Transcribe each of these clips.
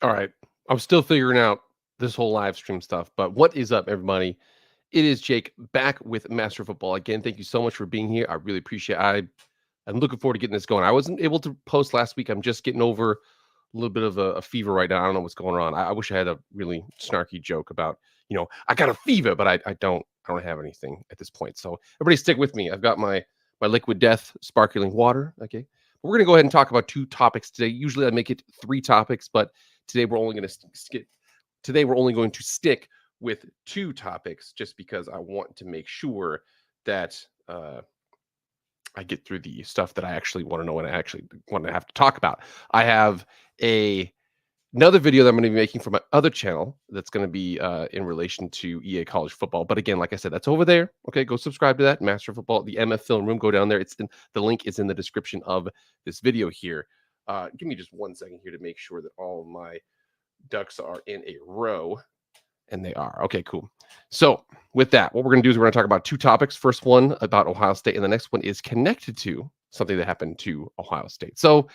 All right. I'm still figuring out this whole live stream stuff, but what is up, everybody? It is Jake back with Master Football again. Thank you so much for being here. I really appreciate it. I'm looking forward to getting this going. I wasn't able to post last week. I'm just getting over a little bit of a fever right now. I don't know what's going on. I wish I had a really snarky joke about, I got a fever, but I don't. I don't have anything at this point. So everybody stick with me. I've got my liquid death sparkling water. Okay. But we're gonna go ahead and talk about two topics today. Usually I make it three topics, but today we're only going to skip. Today we're only going to stick with two topics, just because I want to make sure that I get through the stuff that I actually want to know and I actually want to have to talk about. I have another video that I'm going to be making for my other channel that's going to be in relation to EA College Football. But again, like I said, that's over there. Okay, go subscribe to that, Master Football, the MF Film Room. Go down there. The link is in the description of this video here. Give me just 1 second here to make sure that all of my ducks are in a row. And they are. Okay, cool. So with that, what we're going to do is we're going to talk about two topics. First one about Ohio State, and the next one is connected to something that happened to Ohio State. So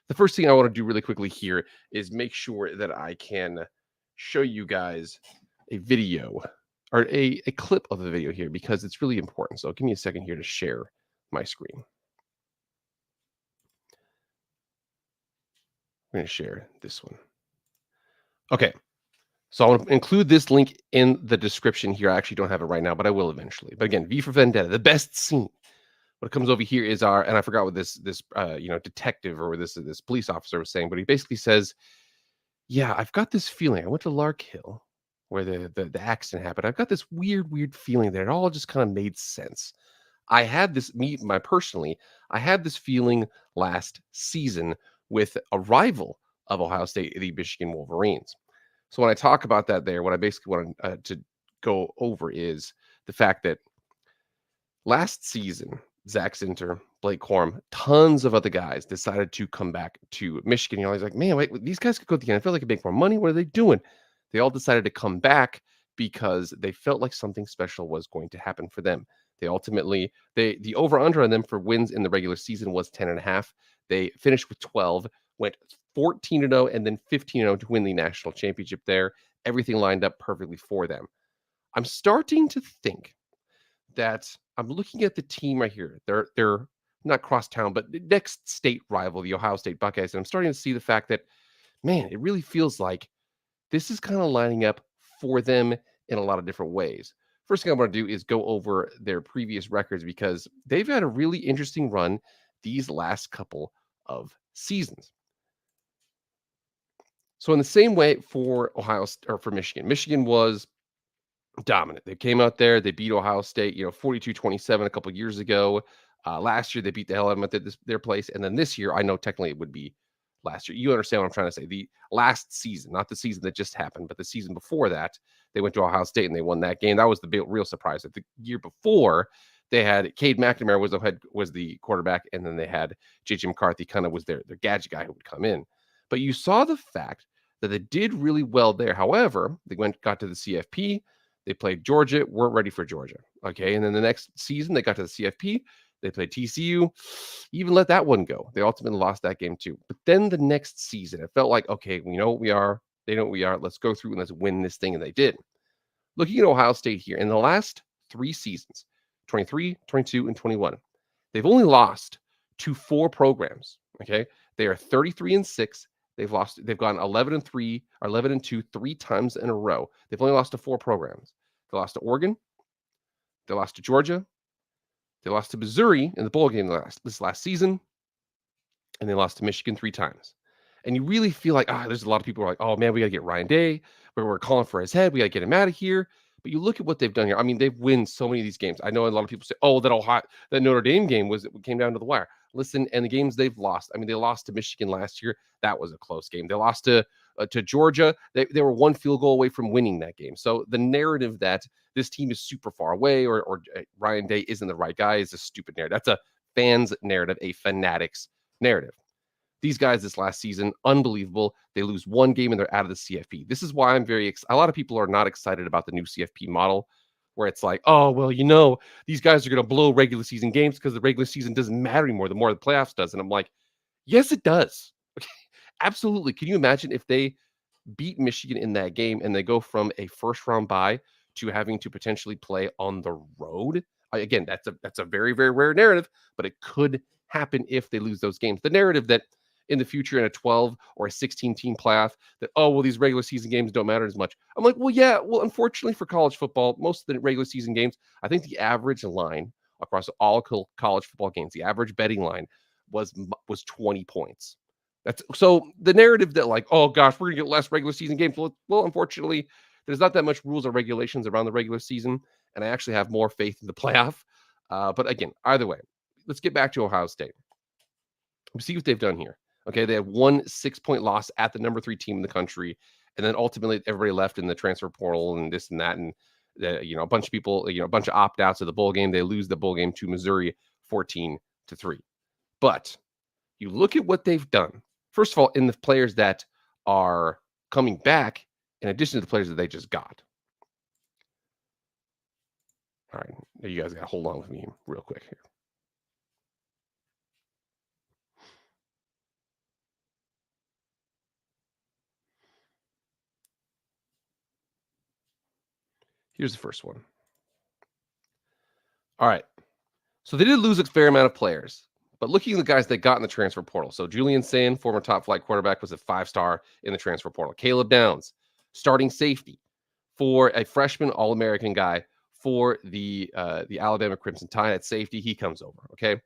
the first thing I want to do really quickly here is make sure that I can show you guys a video or a clip of the video here, because it's really important. So give me a second here to share my screen. I'm going to share this one. Okay. So I'll include this link in the description here. I actually don't have it right now, but I will eventually. But again, V for Vendetta, the best scene. What comes over here is and I forgot what this detective or this police officer was saying, but he basically says, "Yeah, I've got this feeling. I went to Lark Hill, where the accident happened. I've got this weird feeling that it all just kind of made sense. I had this personally. I had this feeling last season with a rival of Ohio State, the Michigan Wolverines." So when I talk about that there, what I basically want to go over is the fact that last season, Zach Zinter, Blake Corum, tons of other guys decided to come back to Michigan. He's like, man, wait, these guys could go to the NFL. They could make more money. What are they doing? They all decided to come back because they felt like something special was going to happen for them. They ultimately, the over-under on them for wins in the regular season was 10.5. They finished with 12, went 14-0, and then 15-0 to win the national championship there. Everything lined up perfectly for them. I'm starting to think that I'm looking at the team right here. They're not crosstown, but the next state rival, the Ohio State Buckeyes. And I'm starting to see the fact that, man, it really feels like this is kind of lining up for them in a lot of different ways. First thing I'm going to do is go over their previous records, because they've had a really interesting run these last couple of seasons. So in the same way for for Michigan was dominant. They came out there, they beat Ohio State, 42-27 a couple of years ago. Last year, they beat the hell out of them at their place. And then this year, I know technically it would be last year. You understand what I'm trying to say. The last season, not the season that just happened, but the season before that, they went to Ohio State and they won that game. That was the real surprise. That the year before, they had Cade McNamara was the quarterback, and then they had J.J. McCarthy kind of was their gadget guy who would come in. But you saw the fact that they did really well there. However, they got to the CFP. They played Georgia, weren't ready for Georgia. Okay. And then the next season, they got to the CFP. They played TCU, even let that one go. They ultimately lost that game too. But then the next season, it felt like, okay, we know what we are. They know what we are. Let's go through and let's win this thing. And they did. Looking at Ohio State here, in the last 3 seasons, 23, 22, and 21, they've only lost to 4 programs. Okay. They are 33-6. They've gone 11-3 or 11-2 3 times in a row. They've only lost to 4 programs. They lost to Oregon. They lost to Georgia. They lost to Missouri in the bowl game this last season. And they lost to Michigan 3 times. And you really feel like, there's a lot of people who are like, oh man, we got to get Ryan Day. We're calling for his head. We got to get him out of here. But you look at what they've done here. I mean, they've won so many of these games. I know a lot of people say, oh, that Notre Dame game came down to the wire. Listen, and the games they've lost. I mean, they lost to Michigan last year. That was a close game. They lost to Georgia. They were 1 field goal away from winning that game. So the narrative that this team is super far away or Ryan Day isn't the right guy is a stupid narrative. That's a fan's narrative, a fanatic's narrative. These guys this last season, unbelievable. They lose 1 game and they're out of the CFP. This is why I'm a lot of people are not excited about the new CFP model, where it's like, oh, well, these guys are going to blow regular season games because the regular season doesn't matter anymore. The more the playoffs does. And I'm like, yes, it does. Okay, absolutely. Can you imagine if they beat Michigan in that game, and they go from a first round bye to having to potentially play on the road. Again, that's a very very rare narrative, but it could happen if they lose those games. The narrative that in the future in a 12 or a 16 team playoff that, oh well, these regular season games don't matter as much. I'm like, well yeah, well unfortunately for college football, most of the regular season games, I think the average line across all college football games, the average betting line was 20 points. That's so the narrative that like, oh gosh, we're gonna get less regular season games. Well, unfortunately, there's not that much rules or regulations around the regular season, and I actually have more faith in the playoff. But again, either way, let's get back to Ohio State. See what they've done here. Okay, they had one 6-point loss at the number 3 team in the country, and then ultimately everybody left in the transfer portal and this and that, and a bunch of people, a bunch of opt outs of the bowl game. They lose the bowl game to Missouri, 14-3. But you look at what they've done. First of all, in the players that are coming back, in addition to the players that they just got. All right, you guys got to hold on with me real quick here. Here's the first one. All right. So they did lose a fair amount of players, but looking at the guys they got in the transfer portal. So Julian Sayin, former top flight quarterback, was a 5-star in the transfer portal. Caleb Downs, starting safety for a freshman All-American guy for the Alabama Crimson Tide at safety. He comes over. Okay.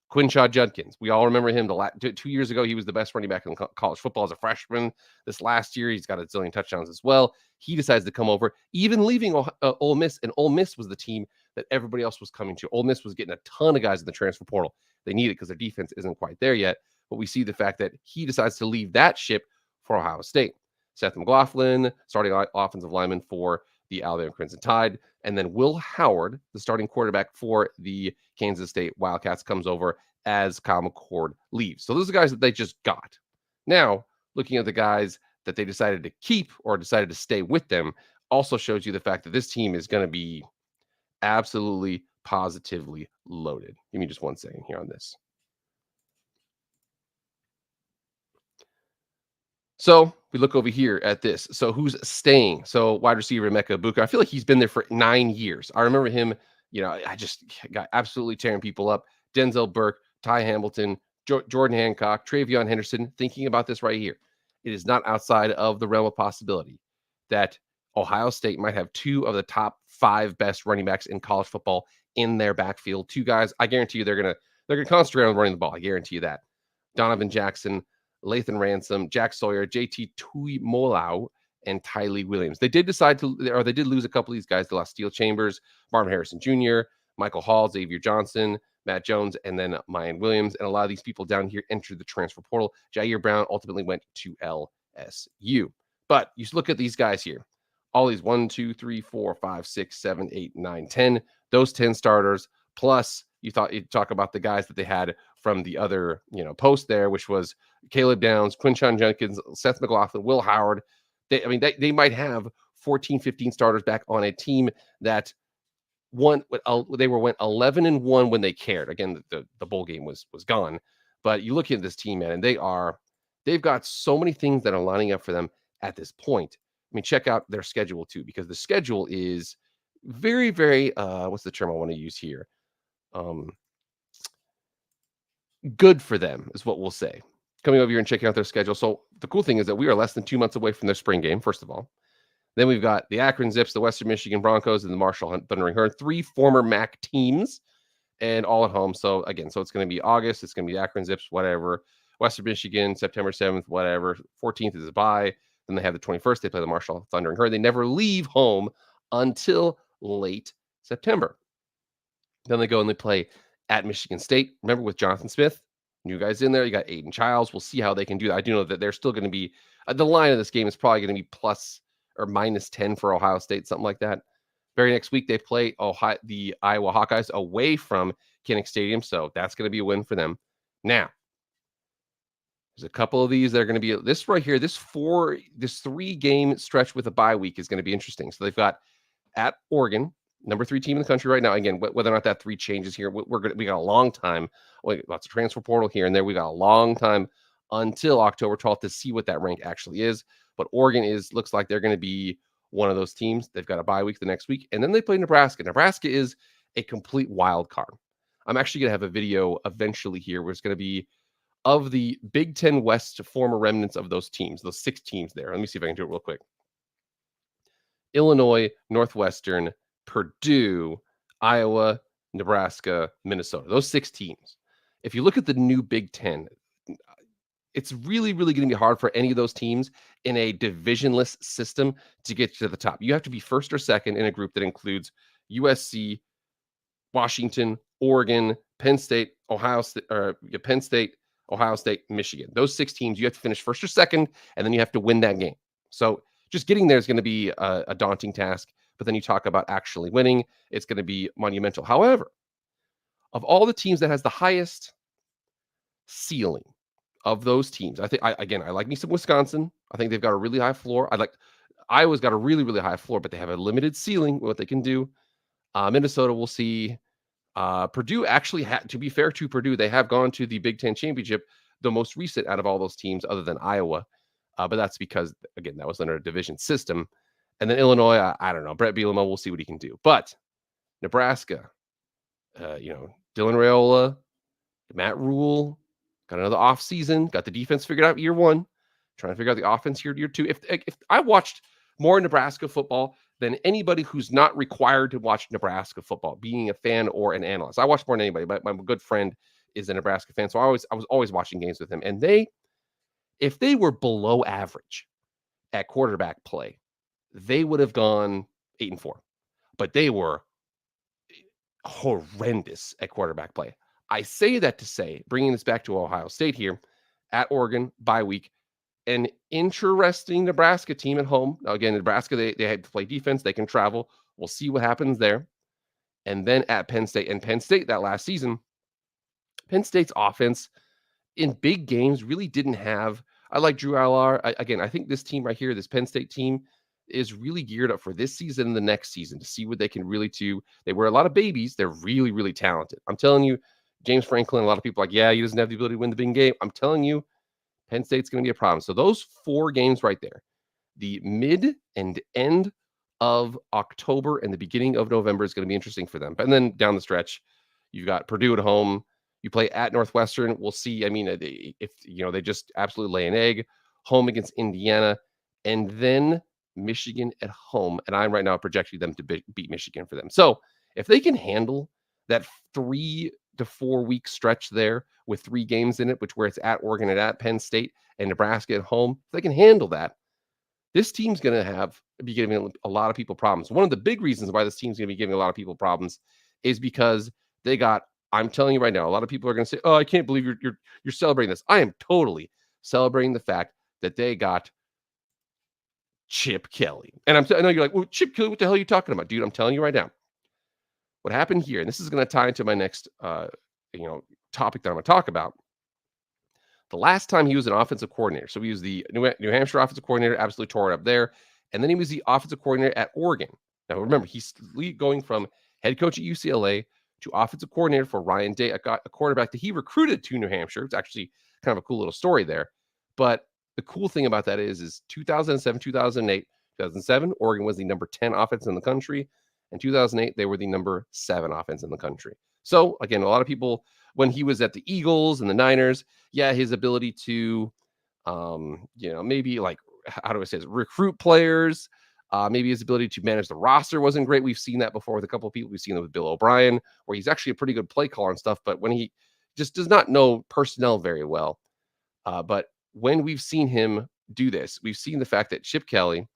Quinshaw Judkins. We all remember him. 2 years ago, he was the best running back in college football as a freshman. This last year, he's got a zillion touchdowns as well. He decides to come over, even leaving Ole Miss, and Ole Miss was the team that everybody else was coming to. Ole Miss was getting a ton of guys in the transfer portal. They need it because their defense isn't quite there yet. But we see the fact that he decides to leave that ship for Ohio State. Seth McLaughlin, starting offensive lineman for the Alabama Crimson Tide. And then Will Howard, the starting quarterback for the Kansas State Wildcats, comes over as Kyle McCord leaves. So those are the guys that they just got. Now, looking at the guys that they decided to keep or decided to stay with them also shows you the fact that this team is going to be absolutely positively loaded. Give me just 1 second here on this. So we look over here at this. So who's staying? So wide receiver Emeka Egbuka. I feel like he's been there for 9 years. I remember him, I just got absolutely tearing people up. Denzel Burke, Ty Hamilton, Jordan Hancock, Travion Henderson. Thinking about this right here. It is not outside of the realm of possibility that Ohio State might have 2 of the top 5 best running backs in college football in their backfield. 2 guys, I guarantee you they're gonna concentrate on running the ball. I guarantee you that. Donovan Jackson, Lathan Ransom, Jack Sawyer, JT Tuimoloau, and Tylee Williams. They did lose a couple of these guys. They lost Steel Chambers, Marvin Harrison Jr., Michael Hall, Xavier Johnson, Matt Jones, and then Mayan Williams. And a lot of these people down here entered the transfer portal. Jair Brown ultimately went to LSU. But you look at these guys here. All these 1, 2, 3, 4, 5, 6, 7, 8, 9, 10. Those 10 starters, plus you'd talk about the guys that they had from the other, post there, which was Caleb Downs, Quinshawn Judkins, Seth McLaughlin, Will Howard. They might have 14, 15 starters back on a team that went 11-1 when they cared. Again, the bowl game was gone. But you look at this team, man, and they've got so many things that are lining up for them at this point. I mean, check out their schedule too, because the schedule is very, very what's the term I want to use here? Good for them is what we'll say. Coming over here and checking out their schedule. So the cool thing is that we are less than 2 months away from their spring game, first of all. Then we've got the Akron Zips, the Western Michigan Broncos, and the Marshall Thundering Herd, 3 former MAC teams, and all at home. So again, it's going to be August. It's going to be Akron Zips, whatever. Western Michigan, September 7th, whatever. 14th is a bye. Then they have the 21st. They play the Marshall Thundering Herd. They never leave home until late September. Then they go and they play at Michigan State. Remember with Jonathan Smith, new guys in there. You got Aiden Childs. We'll see how they can do that. I do know that they're still going to be the line of this game is probably going to be plus or minus 10 for Ohio State, something like that. Very next week they play the Iowa Hawkeyes away from Kinnick Stadium, so that's going to be a win for them. Now, there's a couple of these that are going to be this right here. This 3-game stretch with a bye week is going to be interesting. So they've got at Oregon, number 3 team in the country right now. Again, whether or not that 3 changes here, we got a long time. Lots of transfer portal here and there. We got a long time until October 12th to see what that rank actually is. But Oregon looks like they're going to be one of those teams. They've got a bye week the next week, and then they play Nebraska. Nebraska is a complete wild card. I'm actually going to have a video eventually here where it's going to be of the Big Ten West former remnants of those teams, those 6 teams there. Let me see if I can do it real quick. Illinois, Northwestern, Purdue, Iowa, Nebraska, Minnesota. Those 6 teams. If you look at the new Big Ten, it's really, really going to be hard for any of those teams in a divisionless system to get to the top. You have to be first or second in a group that includes USC, Washington, Oregon, Penn State, Ohio State, or Penn State, Ohio State, Michigan. Those 6 teams, you have to finish first or second, and then you have to win that game. So just getting there is going to be a daunting task. But then you talk about actually winning, it's going to be monumental. However, of all the teams that has the highest ceiling of those teams, I think I like me some Wisconsin. I think they've got a really high floor. Iowa's got a really, really high floor, but they have a limited ceiling with what they can do. Minnesota, we'll see. Purdue actually to be fair to Purdue, they have gone to the Big Ten championship, the most recent out of all those teams other than Iowa. But that's because, again, that was under a division system. And then Illinois, I don't know. Brett Bielema, we'll see what he can do. But Nebraska, Dylan Raiola, Matt Rule, got another off season, got the defense figured out year 1, trying to figure out the offense here year 2. If I watched more Nebraska football than anybody who's not required to watch Nebraska football, being a fan or an analyst. I watch more than anybody, but my good friend is a Nebraska fan. So I was always watching games with him. And if they were below average at quarterback play, they would have gone 8-4. But they were horrendous at quarterback play. I say that to say, bringing this back to Ohio State here, at Oregon, bye week, an interesting Nebraska team at home. Now, again, Nebraska, they had to play defense. They can travel. We'll see what happens there. And then at Penn State. And Penn State that last season, Penn State's offense in big games really didn't have. I like Drew Allar. I think this team right here, this Penn State team, is really geared up for this season and the next season to see what they can really do. They were a lot of babies. They're really, really talented. I'm telling you, James Franklin, a lot of people are like, yeah, he doesn't have the ability to win the big game. I'm telling you, Penn State's going to be a problem. So those 4 games right there, the mid and end of October and the beginning of November is going to be interesting for them. But then down the stretch, you've got Purdue at home. You play at Northwestern. We'll see. I mean, if they just absolutely lay an egg, home against Indiana, and then Michigan at home. And I'm right now projecting them to beat Michigan for them. So if they can handle that 3 to 4 week stretch there with 3 games in it, where it's at Oregon and at Penn State and Nebraska at home, if they can handle that, this team's going to be giving a lot of people problems. One of the big reasons why this team's going to be giving a lot of people problems is because they got. I'm telling you right now, a lot of people are going to say, "Oh, I can't believe you're celebrating this." I am totally celebrating the fact that they got Chip Kelly. And I know you're like, "Well, Chip Kelly, what the hell are you talking about, dude?" I'm telling you right now. What happened here, and this is going to tie into my next topic that I'm going to talk about. The last time he was an offensive coordinator, so he was the New Hampshire offensive coordinator, absolutely tore it up there. And then he was the offensive coordinator at Oregon. Now, remember, he's going from head coach at UCLA to offensive coordinator for Ryan Day, a quarterback that he recruited to New Hampshire. It's actually kind of a cool little story there. But the cool thing about that is 2007, 2008, 2007, Oregon was the number 10 offense in the country. In 2008, they were the number 7 offense in the country. So, again, a lot of people, when he was at the Eagles and the Niners, his ability to, maybe like, how do I say this, recruit players, maybe his ability to manage the roster wasn't great. We've seen that before with a couple of people. We've seen it with Bill O'Brien, where he's actually a pretty good play caller and stuff, but when he just does not know personnel very well. But when we've seen him do this, we've seen the fact that Chip Kelly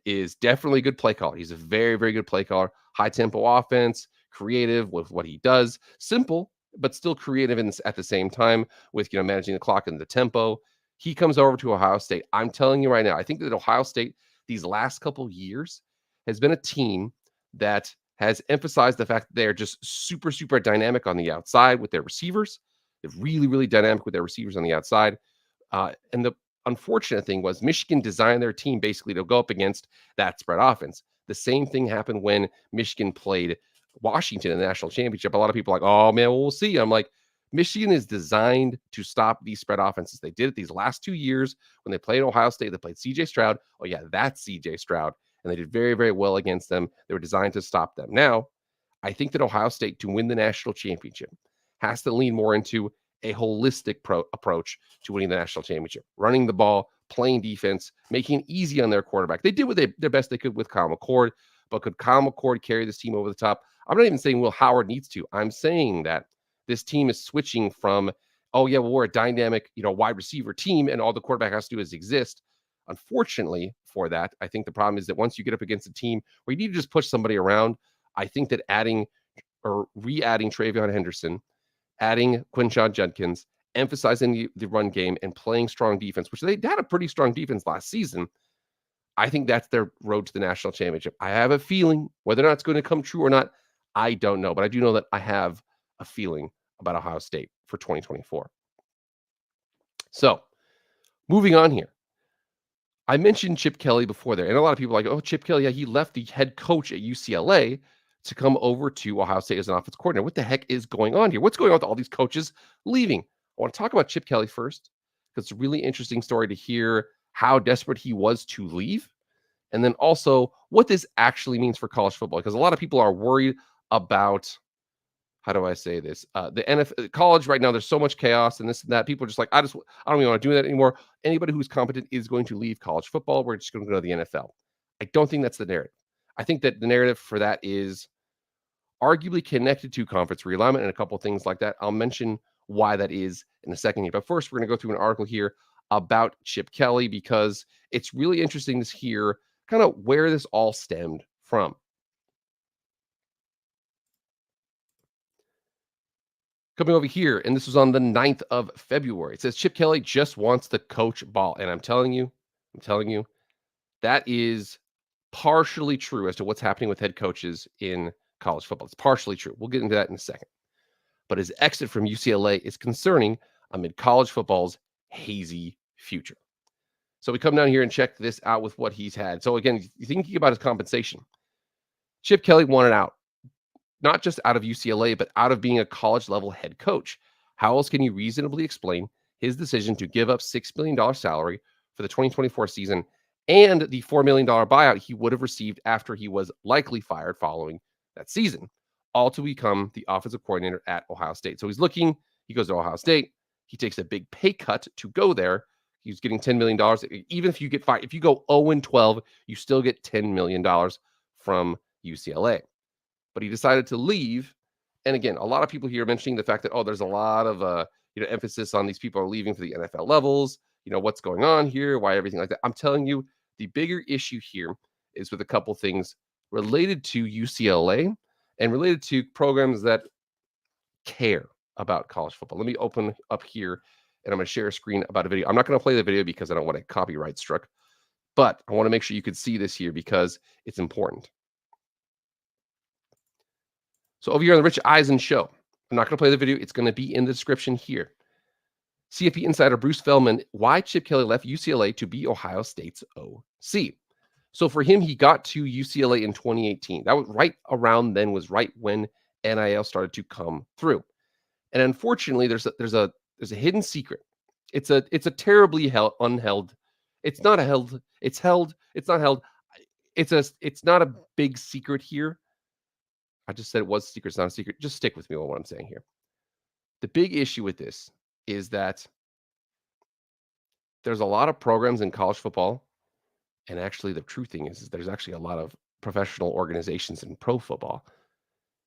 is definitely a good play caller. He's a very, very good play caller. High tempo offense, creative with what he does, simple, but still creative at the same time with, managing the clock and the tempo. He comes over to Ohio State. I'm telling you right now, I think that Ohio State these last couple of years has been a team that has emphasized the fact that they're just super, super dynamic on the outside with their receivers. They're really, really dynamic with their receivers on the outside. And the unfortunate thing was Michigan designed their team basically to go up against that spread offense. The same thing happened when Michigan played Washington in the national championship. A lot of people are like, "Oh man, well, we'll see." I'm like, Michigan is designed to stop these spread offenses. They did it these last 2 years when they played Ohio State. They played CJ Stroud. Oh, yeah, that's CJ Stroud. And they did very, very well against them. They were designed to stop them. Now, I think that Ohio State, to win the national championship, has to lean more into a holistic approach to winning the national championship, running the ball, playing defense, making it easy on their quarterback. They did what their best they could with Kyle McCord, but could Kyle McCord carry this team over the top? I'm not even saying Will Howard needs to. I'm saying that this team is switching from, oh yeah, well, we're a dynamic, wide receiver team, and all the quarterback has to do is exist. Unfortunately, for that, I think the problem is that once you get up against a team where you need to just push somebody around, I think that adding or re-adding Travion Henderson, adding Quinshon Judkins, emphasizing the run game and playing strong defense, which they had a pretty strong defense last season. I think that's their road to the national championship. I have a feeling whether or not it's going to come true or not, I don't know, but I do know that I have a feeling about Ohio State for 2024. So, moving on here. I mentioned Chip Kelly before there, and a lot of people are like, oh, Chip Kelly, yeah, he left the head coach at UCLA to come over to Ohio State as an offensive coordinator. What the heck is going on here? What's going on with all these coaches leaving? I want to talk about Chip Kelly first, because it's a really interesting story to hear how desperate he was to leave, and then also what this actually means for college football, because a lot of people are worried about, how do I say this? The NFL, college right now, there's so much chaos and this and that. People are just like, I don't even want to do that anymore. Anybody who's competent is going to leave college football. We're just going to go to the NFL. I don't think that's the narrative. I think that the narrative for that is arguably connected to conference realignment and a couple of things like that. I'll mention why that is in a second here. But first, we're going to go through an article here about Chip Kelly, because it's really interesting to hear kind of where this all stemmed from. Coming over here, and this was on the 9th of February. It says Chip Kelly just wants to coach ball. And I'm telling you, that is partially true as to what's happening with head coaches in college football. It's partially true. We'll get into that in a second. But his exit from UCLA is concerning amid college football's hazy future. So we come down here and check this out with what he's had. So again, thinking about his compensation, Chip Kelly wanted out, not just out of UCLA, but out of being a college level head coach. How else can you reasonably explain his decision to give up $6 million salary for the 2024 season and the $4 million buyout he would have received after he was likely fired following that season, all to become the offensive coordinator at Ohio State? So he goes to Ohio State. He takes a big pay cut to go there. He's getting $10 million. Even if you get fired, if you go 0-12, you still get $10 million from UCLA. But he decided to leave. And again, a lot of people here are mentioning the fact that, oh, there's a lot of emphasis on these people are leaving for the NFL levels. What's going on here? Why everything like that? I'm telling you, the bigger issue here is with a couple things related to UCLA and related to programs that care about college football. Let me open up here, and I'm going to share a screen about a video. I'm not going to play the video because I don't want a copyright struck, but I want to make sure you could see this here because it's important. So over here on the Rich Eisen Show, I'm not going to play the video. It's going to be in the description here. CFB insider Bruce Feldman, why Chip Kelly left UCLA to be Ohio State's OC. So for him, he got to UCLA in 2018. That was right around then, was right when NIL started to come through. And unfortunately, there's a hidden secret. It's a terribly unheld. It's not a held. It's held. It's not held. It's not a big secret here. I just said it was a secret. It's not a secret. Just stick with me on what I'm saying here. The big issue with this is that there's a lot of programs in college football. And actually, the true thing is there's actually a lot of professional organizations in pro football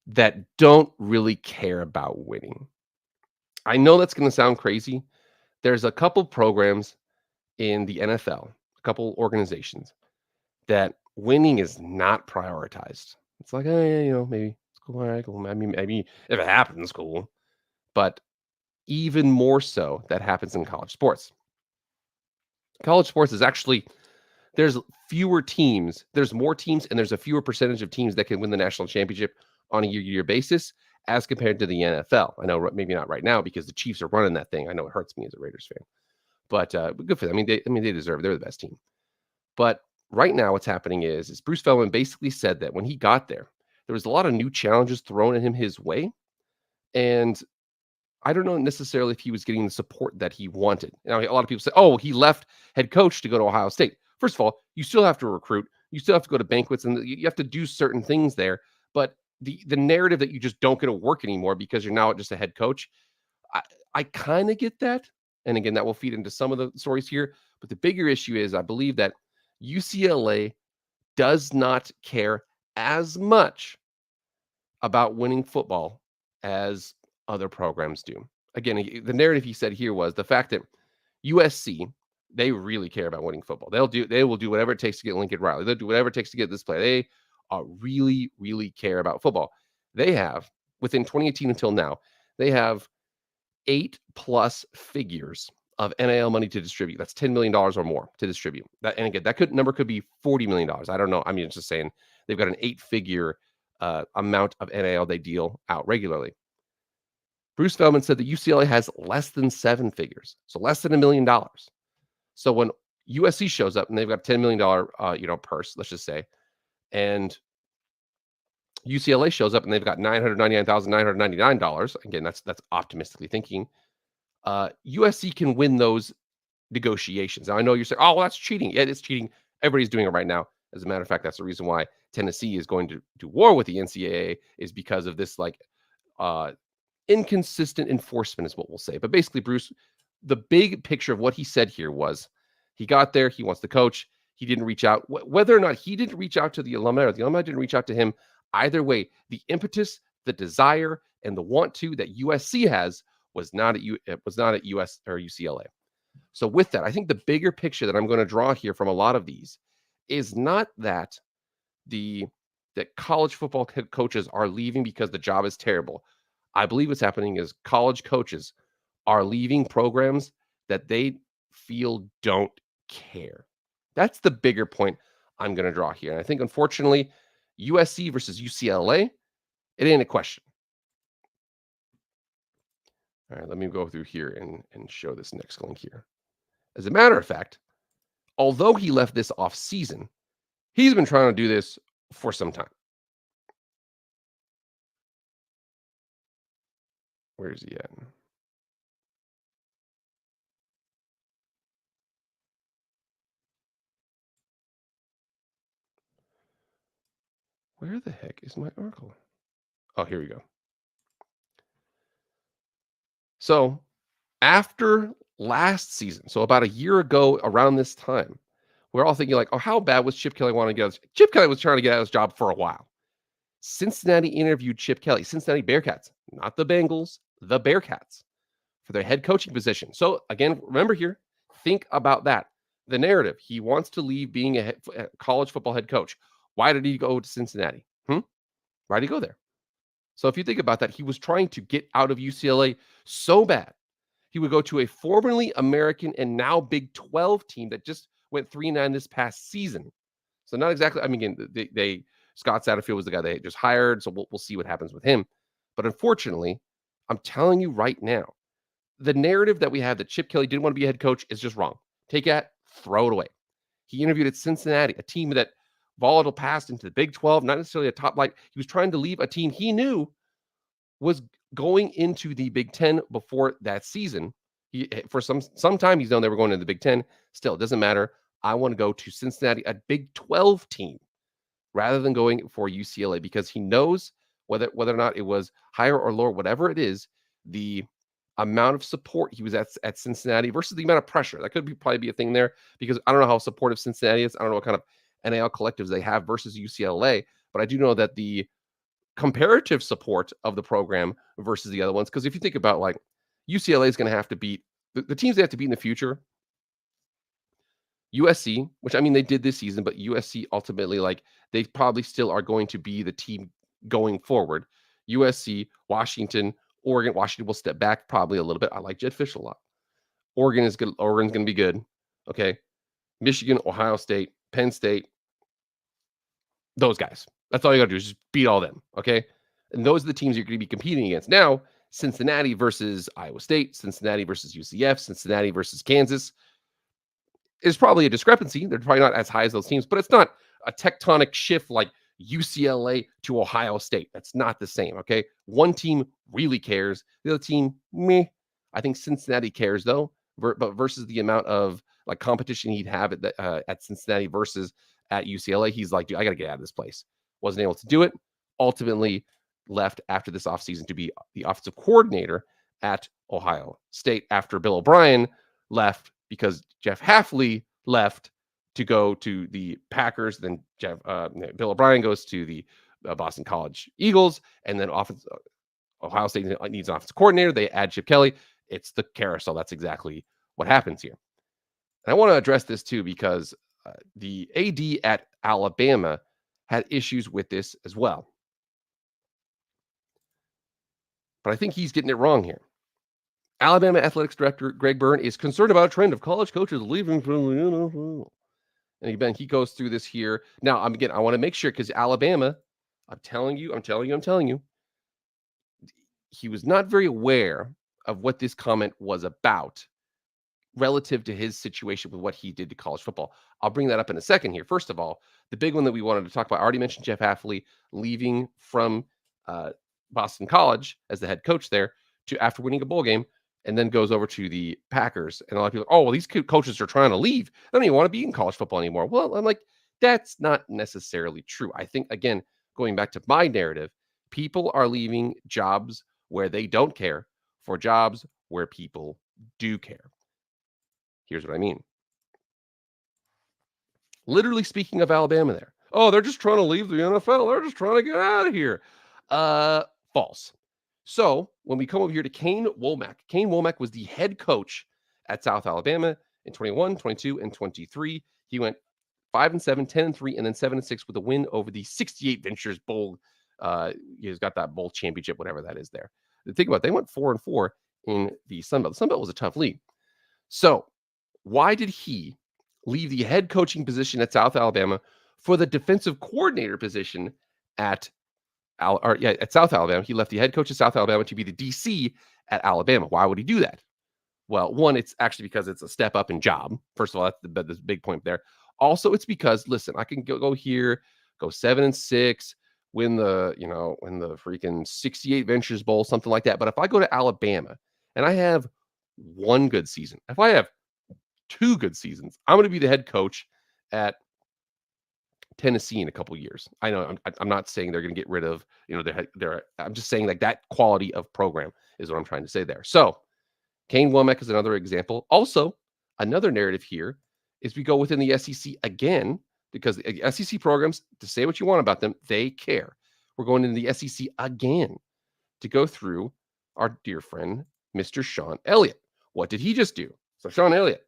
that don't really care about winning. I know that's going to sound crazy. There's a couple programs in the NFL, a couple organizations that winning is not prioritized. It's like, hey, maybe it's cool. All right, cool. I mean, maybe if it happens, cool. But even more so, that happens in college sports. College sports is actually, there's fewer teams. There's more teams, and there's a fewer percentage of teams that can win the national championship on a year-to-year basis as compared to the NFL. I know maybe not right now because the Chiefs are running that thing. I know it hurts me as a Raiders fan, but good for them. I mean, they deserve it. They're the best team. But right now what's happening is Bruce Feldman basically said that when he got there was a lot of new challenges thrown at him his way. And I don't know necessarily if he was getting the support that he wanted. Now, a lot of people say, "Oh, he left head coach to go to Ohio State." First of all, you still have to recruit. You still have to go to banquets, and you have to do certain things there. But the narrative that you just don't get to work anymore because you're now just a head coach, I I kind of get that. And again, that will feed into some of the stories here. But the bigger issue is, I believe that UCLA does not care as much about winning football as other programs do. Again, the narrative he said here was the fact that USC, they really care about winning football. They will do whatever it takes to get Lincoln Riley. They'll do whatever it takes to get this player. They really, really care about football. They have, within 2018 until now, they have 8+ figures of NIL money to distribute. That's $10 million or more to distribute. That, and again, number could be $40 million. I don't know. I mean, it's just saying they've got an 8-figure amount of NIL they deal out regularly. Bruce Feldman said that UCLA has less than 7 figures, so less than $1 million. So when USC shows up and they've got a $10 million purse, let's just say, and UCLA shows up and they've got $999,999. Again, that's optimistically thinking. USC can win those negotiations. Now, I know you're saying, "Oh, well, that's cheating." Yeah, it's cheating. Everybody's doing it right now. As a matter of fact, that's the reason why Tennessee is going to do war with the NCAA, is because of this uh, inconsistent enforcement, is what we'll say. But basically, Bruce, the big picture of what he said here was he got there. He wants to coach. He didn't reach out. Whether or not he didn't reach out to the alumni or the alumni didn't reach out to him, either way, the impetus, the desire, and the want to that USC has was not at US or UCLA. So with that, I think the bigger picture that I'm going to draw here from a lot of these is not that that college football head coaches are leaving because the job is terrible. I believe what's happening is college coaches are leaving programs that they feel don't care. That's the bigger point I'm going to draw here. And I think, unfortunately, USC versus UCLA, it ain't a question. All right, let me go through here and show this next link here. As a matter of fact, although he left this off season, he's been trying to do this for some time. Where is he at? Where the heck is my article? Oh, here we go. So after last season, so about a year ago around this time, we're all thinking like, "Oh, how bad was Chip Kelly wanting to get out?" Chip Kelly was trying to get out of his job for a while. Cincinnati interviewed Chip Kelly, Cincinnati Bearcats, not the Bengals, the Bearcats, for their head coaching position. So again, remember here, think about that. The narrative, he wants to leave being a college football head coach. Why did he go to Cincinnati? Why did he go there? So if you think about that, he was trying to get out of UCLA so bad. He would go to a formerly American and now Big 12 team that just went 3-9 this past season. So not exactly, I mean, again, Scott Satterfield was the guy they just hired, so we'll see what happens with him. But unfortunately, I'm telling you right now, the narrative that we have that Chip Kelly didn't want to be a head coach is just wrong. Take that, throw it away. He interviewed at Cincinnati, a team that volatile passed into the Big 12, not necessarily a top flight. He was trying to leave a team he knew was going into the Big 10 before that season. For some time, he's known they were going into the Big 10. Still, it doesn't matter. I want to go to Cincinnati, a Big 12 team, rather than going for UCLA, because he knows whether or not it was higher or lower, whatever it is, the amount of support he was at Cincinnati versus the amount of pressure. That could probably be a thing there, because I don't know how supportive Cincinnati is. I don't know what kind of NIL collectives they have versus UCLA, but I do know that the comparative support of the program versus the other ones, because if you think about, like, UCLA is going to have to beat the teams they have to beat in the future. USC, which, I mean, they did this season, but USC ultimately, like, they probably still are going to be the team going forward. USC, Washington, Oregon. Washington will step back probably a little bit. I like Jed Fish a lot. Oregon is good. Oregon's going to be good. Okay. Michigan, Ohio State, Penn State, those guys. That's all you got to do is just beat all them. Okay. And those are the teams you're going to be competing against. Now, Cincinnati versus Iowa State, Cincinnati versus UCF, Cincinnati versus Kansas is probably a discrepancy. They're probably not as high as those teams, but it's not a tectonic shift like UCLA to Ohio State. That's not the same. Okay. One team really cares. The other team, meh. I think Cincinnati cares though, but versus the amount of like competition he'd have at Cincinnati versus at UCLA, he's like, dude, I got to get out of this place. Wasn't able to do it. Ultimately left after this offseason to be the offensive coordinator at Ohio State after Bill O'Brien left because Jeff Hafley left to go to the Packers. Then Bill O'Brien goes to the Boston College Eagles, and then Ohio State needs an offensive coordinator. They add Chip Kelly. It's the carousel. That's exactly what happens here. And I want to address this too because the AD at Alabama had issues with this as well. But I think he's getting it wrong here. Alabama Athletics Director Greg Byrne is concerned about a trend of college coaches leaving from the NFL. And again, he goes through this here. Now, I want to make sure because Alabama, I'm telling you, he was not very aware of what this comment was about relative to his situation with what he did to college football. I'll bring that up in a second here. First of all, the big one that we wanted to talk about, I already mentioned Jeff Hafley leaving from Boston College as the head coach there to after winning a bowl game and then goes over to the Packers. And a lot of people, oh, well, these coaches are trying to leave. They don't even want to be in college football anymore. Well, I'm like, that's not necessarily true. I think, again, going back to my narrative, people are leaving jobs where they don't care for jobs where people do care. Here's what I mean. Literally speaking of Alabama there. Oh, they're just trying to leave the NFL. They're just trying to get out of here. False. So when we come over here to Kane Womack was the head coach at South Alabama in 21, 22, and 23. He went 5-7, 10-3, and then 7-6 with a win over the 68 Ventures Bowl. He's got that bowl championship, whatever that is there. Think about it, they went 4-4 in the Sun Belt. The Sun Belt was a tough league. So why did he leave the head coaching position at South Alabama for the defensive coordinator position at South Alabama? He left the head coach of South Alabama to be the DC at Alabama. Why would he do that? Well, one, it's actually because it's a step up in job. First of all, that's the big point there. Also, it's because, listen, I can go here, go 7-6, win the freaking 68 Ventures Bowl, something like that. But if I go to Alabama and I have one good season, if I have two good seasons, I'm going to be the head coach at Tennessee in a couple years. I know I'm not saying they're going to get rid of, I'm just saying like that quality of program is what I'm trying to say there. So Kane Womack is another example. Also, another narrative here is we go within the SEC again, because the SEC programs, to say what you want about them, they care. We're going into the SEC again to go through our dear friend, Mr. Sean Elliott. What did he just do? So Sean Elliott,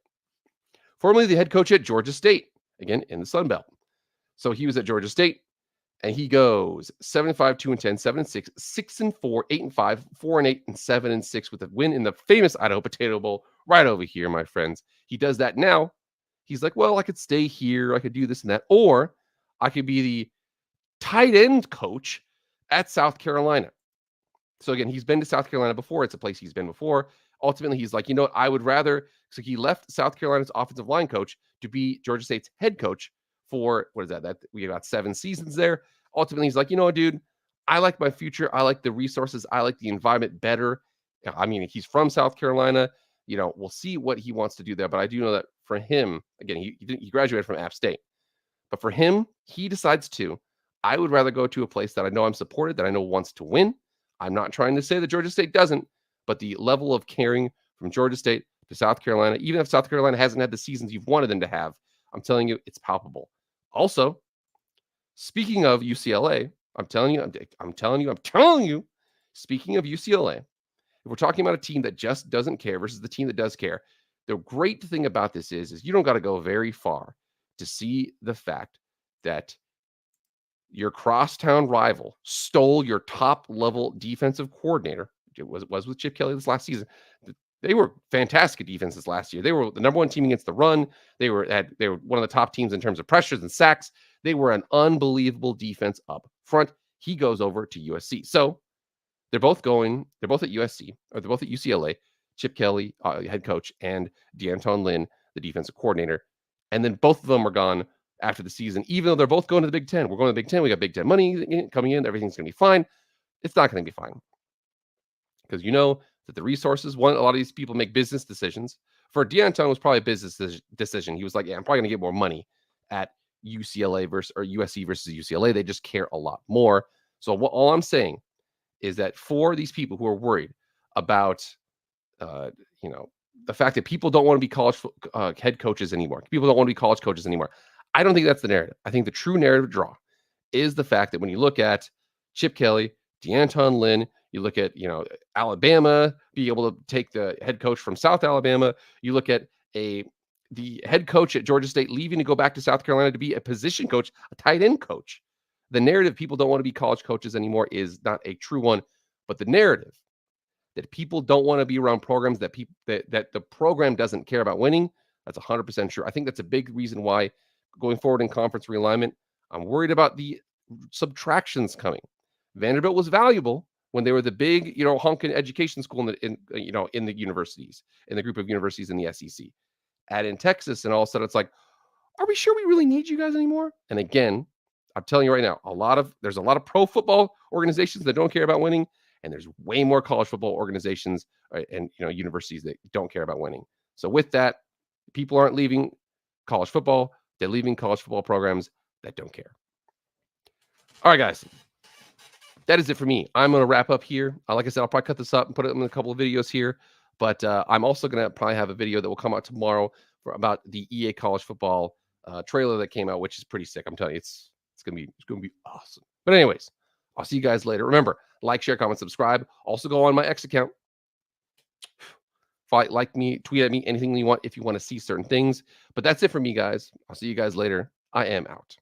formerly the head coach at Georgia State, again in the Sun Belt. So he was at Georgia State, and he goes 7-5, 2-10, 7-6, 6-4, 8-5, 4-8, and 7-6 with a win in the famous Idaho Potato Bowl right over here, my friends. He does that now. He's like, well, I could stay here, I could do this and that, or I could be the tight end coach at South Carolina. So again, he's been to South Carolina before. It's a place he's been before. Ultimately, he's like, you know what? I would rather. So he left South Carolina's offensive line coach to be Georgia State's head coach for, what is that? That we got 7 seasons there. Ultimately, he's like, you know what, dude? I like my future. I like the resources. I like the environment better. I mean, he's from South Carolina. We'll see what he wants to do there. But I do know that for him, again, he graduated from App State. But for him, he decides I would rather go to a place that I know I'm supported, that I know wants to win. I'm not trying to say that Georgia State doesn't, but the level of caring from Georgia State to South Carolina, even if South Carolina hasn't had the seasons you've wanted them to have, I'm telling you, it's palpable. Also, speaking of UCLA, I'm telling you, speaking of UCLA, if we're talking about a team that just doesn't care versus the team that does care, the great thing about this is you don't got to go very far to see the fact that your crosstown rival stole your top-level defensive coordinator. It was with Chip Kelly this last season. They were fantastic defenses last year. They were the number one team against the run. They were one of the top teams in terms of pressures and sacks. They were an unbelievable defense up front. He goes over to USC. So they're both at USC, or they're both at UCLA. Chip Kelly, head coach, and DeAnton Lynn, the defensive coordinator. And then both of them are gone after the season, even though they're both going to the Big Ten. We're going to the Big Ten. We got Big Ten money coming in. Everything's going to be fine. It's not going to be fine because you know that the resources, one, a lot of these people make business decisions. For D'Anton, was probably a business decision. He was like, yeah, I'm probably going to get more money at UCLA versus or USC versus UCLA. They just care a lot more. So all I'm saying is that for these people who are worried about, uh, you know, the fact that people don't want to be college head coaches anymore, people don't want to be college coaches anymore. I don't think that's the narrative. I think the true narrative draw is the fact that when you look at Chip Kelly, D'Anton Lynn, you look at, Alabama be able to take the head coach from South Alabama. You look at the head coach at Georgia State leaving to go back to South Carolina to be a position coach, a tight end coach. The narrative people don't want to be college coaches anymore is not a true one, but the narrative that people don't want to be around programs that that the program doesn't care about winning, that's 100% true. I think that's a big reason why going forward in conference realignment, I'm worried about the subtractions coming. Vanderbilt was valuable when they were the big, honking education school in the universities, in the group of universities in the SEC. Add in Texas, and all of a sudden it's like, are we sure we really need you guys anymore? And again, I'm telling you right now, there's a lot of pro football organizations that don't care about winning, and there's way more college football organizations and universities that don't care about winning. So with that, people aren't leaving college football; they're leaving college football programs that don't care. All right, guys, that is it for me. I'm going to wrap up here. Like I said, I'll probably cut this up and put it in a couple of videos here. But I'm also going to probably have a video that will come out tomorrow about the EA college football trailer that came out, which is pretty sick. I'm telling you, it's gonna be awesome. But anyways, I'll see you guys later. Remember, like, share, comment, subscribe. Also go on my X account. Like me, tweet at me, anything you want if you want to see certain things. But that's it for me, guys. I'll see you guys later. I am out.